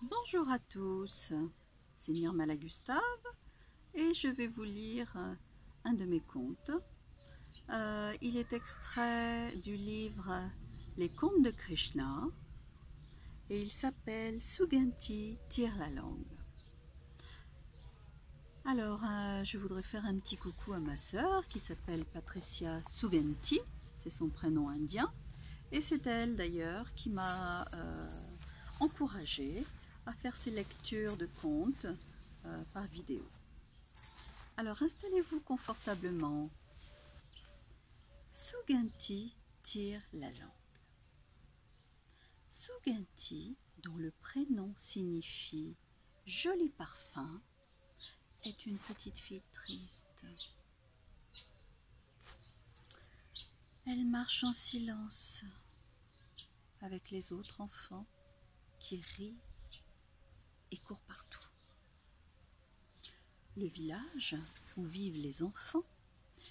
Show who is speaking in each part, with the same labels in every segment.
Speaker 1: Bonjour à tous, c'est Nirmala Gustave et je vais vous lire un de mes contes. Il est extrait du livre Les contes de Krishna et il s'appelle Suganti tire la langue. Alors, je voudrais faire un petit coucou à ma sœur qui s'appelle Patricia Suganti, c'est son prénom indien, et c'est elle d'ailleurs qui m'a encouragée à faire ces lectures de contes par vidéo. Alors installez-vous confortablement. Suganti tire la langue. Suganti, dont le prénom signifie joli parfum, est une petite fille triste. Elle marche en silence avec les autres enfants qui rient et courent partout. Le village où vivent les enfants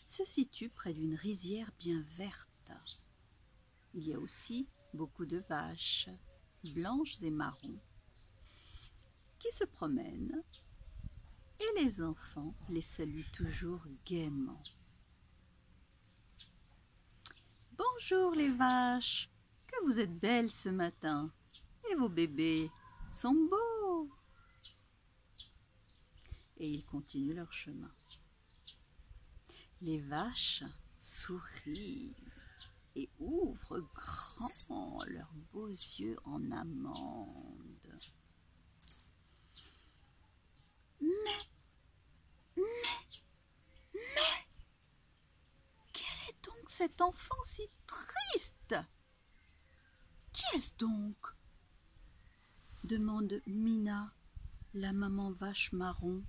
Speaker 1: se situe près d'une rizière bien verte. Il y a aussi beaucoup de vaches, blanches et marrons, qui se promènent et les enfants les saluent toujours gaiement. Bonjour les vaches, que vous êtes belles ce matin et vos bébés sont beaux. Et ils continuent leur chemin. Les vaches sourient et ouvrent grand leurs beaux yeux en amande. Mais, quel est donc cet enfant si triste? Qui est-ce donc? Demande Mina, la maman vache marron.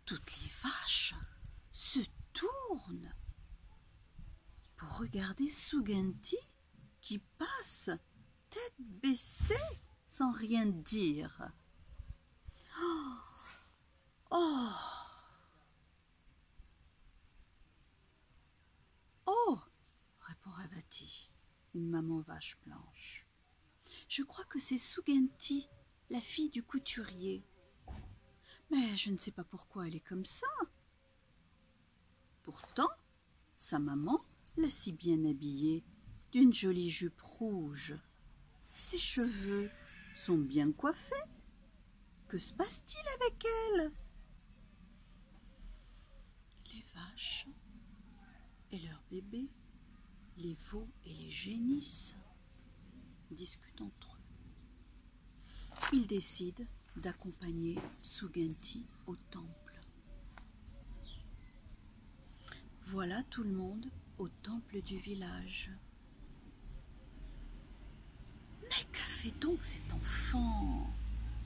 Speaker 1: Toutes les vaches se tournent pour regarder Suganti qui passe tête baissée sans rien dire. Oh! Oh! Répond Ravati, une maman vache blanche. Je crois que c'est Suganti, la fille du couturier. Mais je ne sais pas pourquoi elle est comme ça. Pourtant, sa maman l'a si bien habillée d'une jolie jupe rouge. Ses cheveux sont bien coiffés. Que se passe-t-il avec elle? Les vaches et leurs bébés, les veaux et les génisses, discutent entre eux. Ils décident d'accompagner Suganti au temple. Voilà tout le monde au temple du village. Mais que fait donc cet enfant?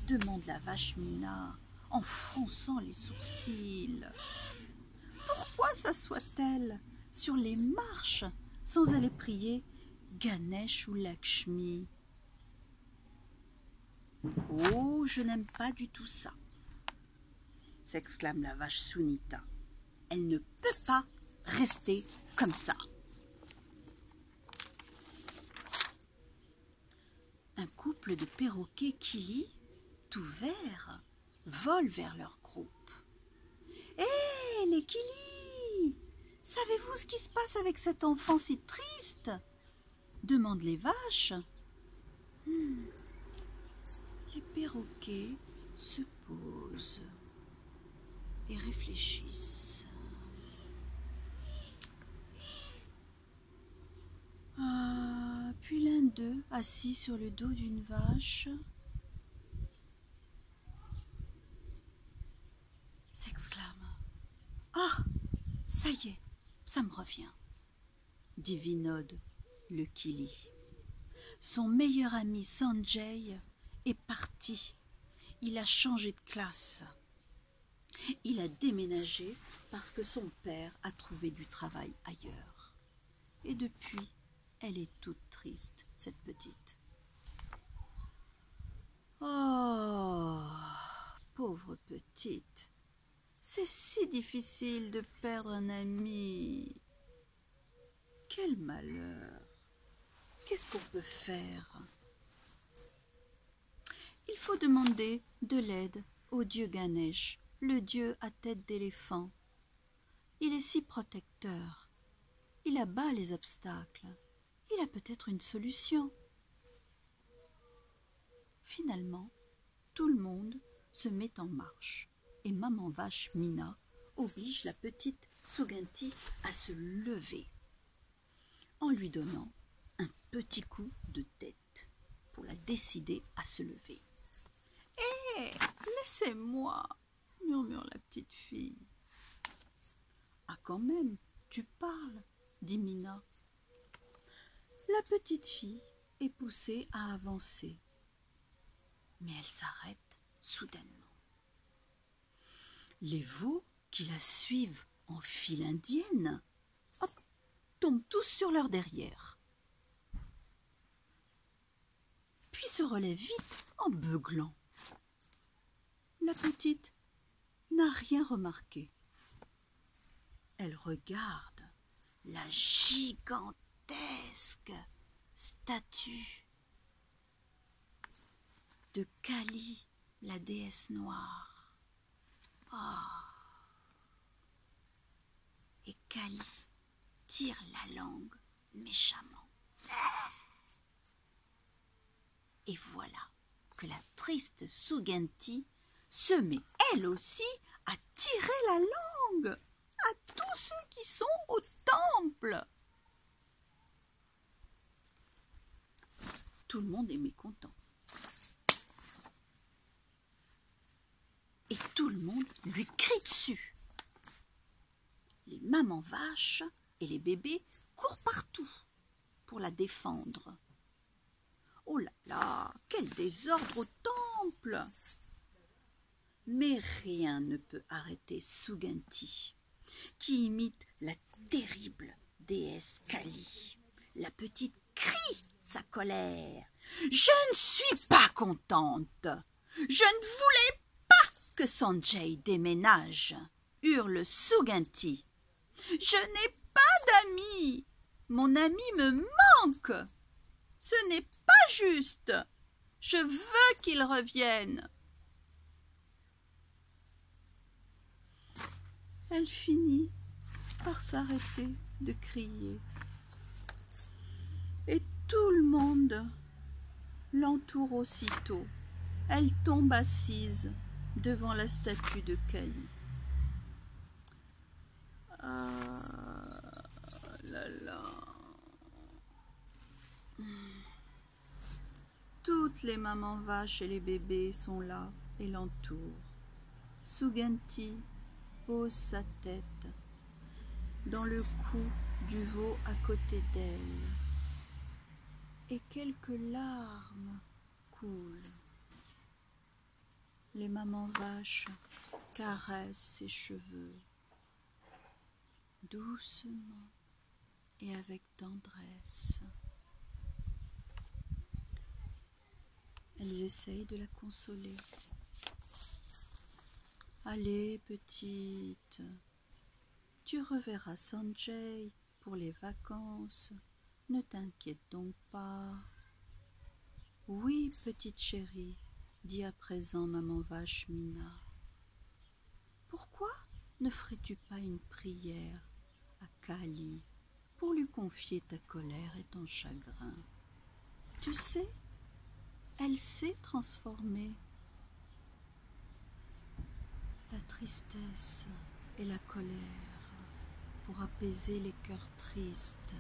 Speaker 1: Demande la vache Mina en fronçant les sourcils. Pourquoi s'assoit-elle sur les marches sans aller prier Ganesh ou Lakshmi? Oh, je n'aime pas du tout ça, s'exclame la vache Sunita. Elle ne peut pas rester comme ça. Un couple de perroquets Kili, tout verts, vole vers leur groupe. Hé, les Kili! Savez-vous ce qui se passe avec cet enfant si triste? Demandent les vaches. Les perroquets se posent et réfléchissent. Puis l'un d'eux, assis sur le dos d'une vache, s'exclame. Ah, ça y est, ça me revient, dit Vinod, le Kili. Son meilleur ami Sanjay est parti. Il a changé de classe. Il a déménagé parce que son père a trouvé du travail ailleurs. Et depuis, elle est toute triste, cette petite. Oh, pauvre petite, c'est si difficile de perdre un ami. Quel malheur! Qu'est-ce qu'on peut faire? il faut demander de l'aide au dieu Ganesh, le dieu à tête d'éléphant. Il est si protecteur. Il abat les obstacles. Il a peut-être une solution. Finalement, tout le monde se met en marche et maman vache Mina oblige la petite Suganti à se lever en lui donnant un petit coup de tête pour la décider à se lever. « Hé, laissez-moi » murmure la petite fille. « Ah quand même, tu parles » dit Mina. La petite fille est poussée à avancer, mais elle s'arrête soudainement. Les veaux qui la suivent en file indienne, hop, tombent tous sur leur derrière, puis se relèvent vite en beuglant. La petite n'a rien remarqué. Elle regarde la gigantesque statue de Kali, la déesse noire. Et Kali tire la langue méchamment. Et voilà que la triste Suganti se met elle aussi à tirer la langue à tous ceux qui sont au temple. Tout le monde est mécontent. Et tout le monde lui crie dessus. Les mamans vaches et les bébés courent partout pour la défendre. Oh là là, quel désordre au temple! Mais rien ne peut arrêter Suganti, qui imite la terrible déesse Kali. La petite crie sa colère. « Je ne suis pas contente. Je ne voulais pas que Sanjay déménage, » hurle Suganti. « Je n'ai pas d'amis. Mon ami me manque. Ce n'est pas juste. Je veux qu'il revienne. » Elle finit par s'arrêter de crier. Et tout le monde l'entoure aussitôt. Elle tombe assise devant la statue de Kali. Ah là là. Toutes les mamans vaches et les bébés sont là et l'entourent. Suganti pose sa tête dans le cou du veau à côté d'elle et quelques larmes coulent. Les mamans vaches caressent ses cheveux doucement et avec tendresse. Elles essayent de la consoler. Allez, petite, tu reverras Sanjay pour les vacances. Ne t'inquiète donc pas. Oui, petite chérie, dit à présent maman vache Mina. Pourquoi ne ferais-tu pas une prière à Kali pour lui confier ta colère et ton chagrin? Tu sais, elle sait transformer la tristesse et la colère pour apaiser les cœurs tristes.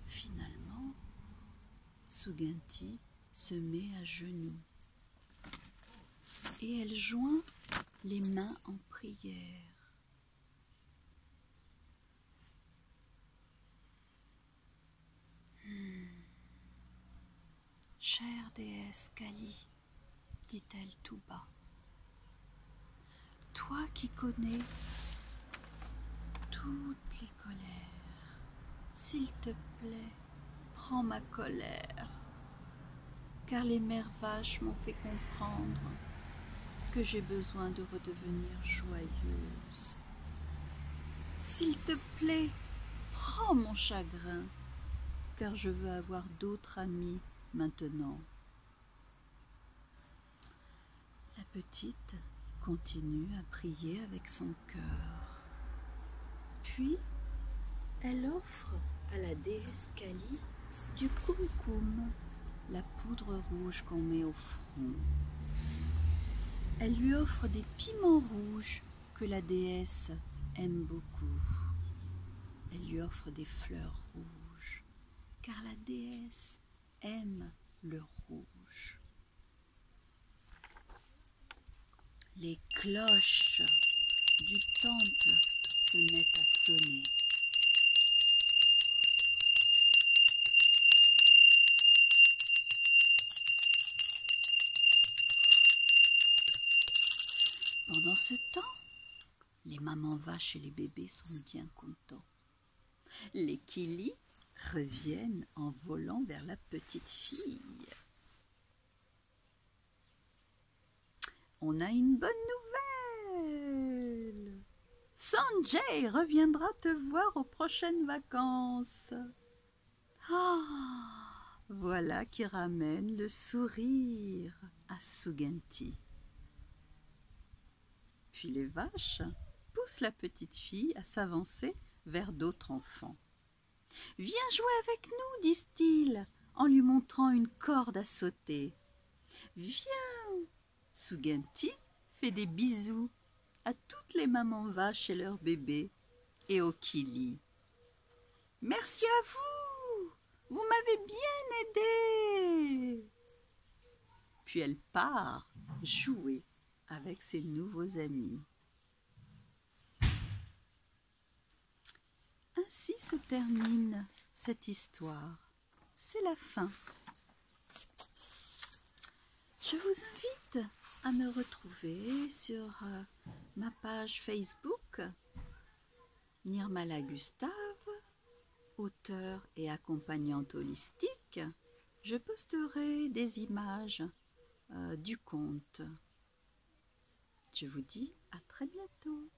Speaker 1: Finalement, Suganti se met à genoux et elle joint les mains en prière. Chère déesse Kali, dit-elle tout bas, toi qui connais toutes les colères, s'il te plaît, prends ma colère, car les mères vaches m'ont fait comprendre que j'ai besoin de redevenir joyeuse. S'il te plaît, prends mon chagrin, car je veux avoir d'autres amis maintenant. La petite continue à prier avec son cœur. Puis, elle offre à la déesse Kali du kumkum, la poudre rouge qu'on met au front. Elle lui offre des piments rouges que la déesse aime beaucoup. Elle lui offre des fleurs rouges, car la déesse aime le rouge. Les cloches du temple se mettent à sonner. Pendant ce temps, les mamans vaches et les bébés sont bien contents. Les kilis reviennent en volant vers la petite fille. On a une bonne nouvelle! Sanjay reviendra te voir aux prochaines vacances. Ah, voilà qui ramène le sourire à Suganti. Puis les vaches poussent la petite fille à s'avancer vers d'autres enfants. « Viens jouer avec nous, disent-ils, en lui montrant une corde à sauter. « Viens !» Suganti fait des bisous à toutes les mamans vaches et leurs bébés et aux kilis. « Merci à vous! Vous m'avez bien aidé !» Puis elle part jouer avec ses nouveaux amis. Ainsi se termine cette histoire. C'est la fin. Je vous invite à me retrouver sur ma page Facebook, Nirmala Gustave, auteure et accompagnante holistique. Je posterai des images du conte. Je vous dis à très bientôt.